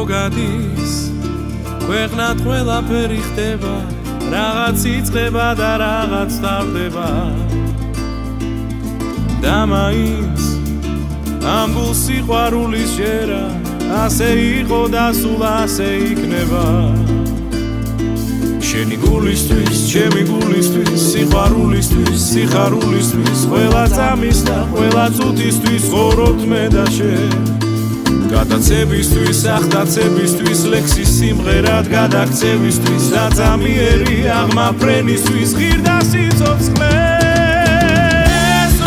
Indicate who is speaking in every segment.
Speaker 1: გადის ქვეყნად ყველაფერი ხდება რაღაც იწყება და რაღაც ტარდება და მაინც ამ გულს სიყვარულის ჯერა ასე იყო და სულ ასე იქნება შენი გულისთვის, ჩემი გულისთვის, სიყვარულისთვის, სიხარულისთვის, ყველა წამის და ყველა წუთისთვის ხოვრობთ მე და შენ. გადაცებისთვის, ახდაცებისთვის, ლექსის სიმღერად გადაქცევისთვის, დაწამიერი აღმაფრენისთვის, ღირდა სიცოცხლეს,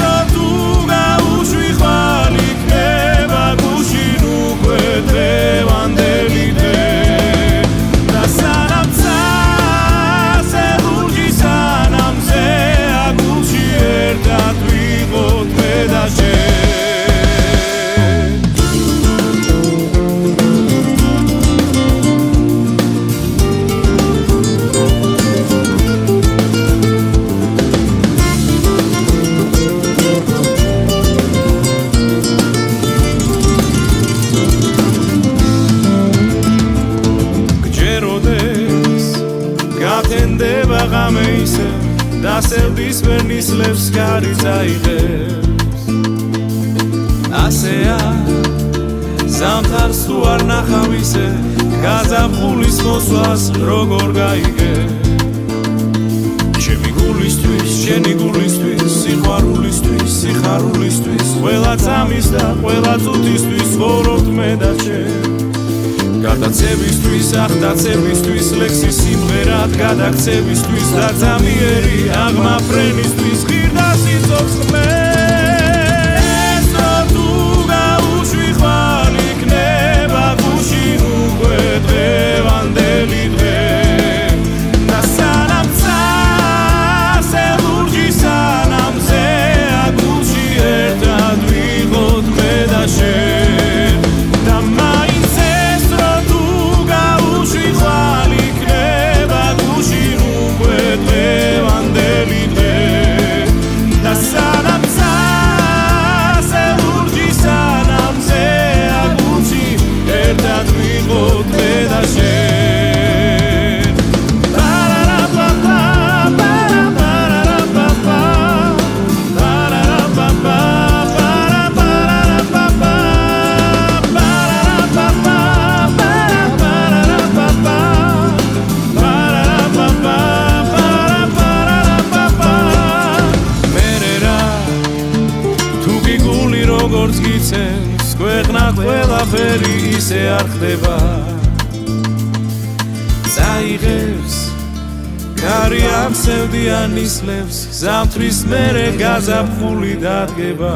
Speaker 1: რო თუ გაუშვი ხვალ იქნება გუშინ უკვე დღევანდელი დღე. გათენდება ღამე ისე დასევდის ვერნის ლევს კარი წაიღებს ასეა ზამთარს თუ არ ნახავ ისე გაზაფხულის მოსვლას როგორ გაიგე ჩემი გულისთვის, შენი გულისთვის, სიყვარულისთვის, სიხარულისთვის ყველა წამის და ყველა წუთისთვის ხოვრობთ მე და შენ გადაცებისთვის, ახდაცებისთვის, ლექსის სიმღერად გადაქცევისთვის, დაწამიერი აღმაფრენისთვის, ღირდა სიცოცხლეს, რო თუ გაუშვი ხვალ იქნება გუშინ უკვე დღევანდელი დღე. და სანამ წასე ლურჯი სანამზე აგულში ერთად ვიღოთ მე და შენ და მაინც როგორც გიცემს ქვეყნა ყველაფერი ისე არ ხდება წაიღებს კარი ამსევდიან ისლებს ზამთრის მერე გაზაფხული დადგება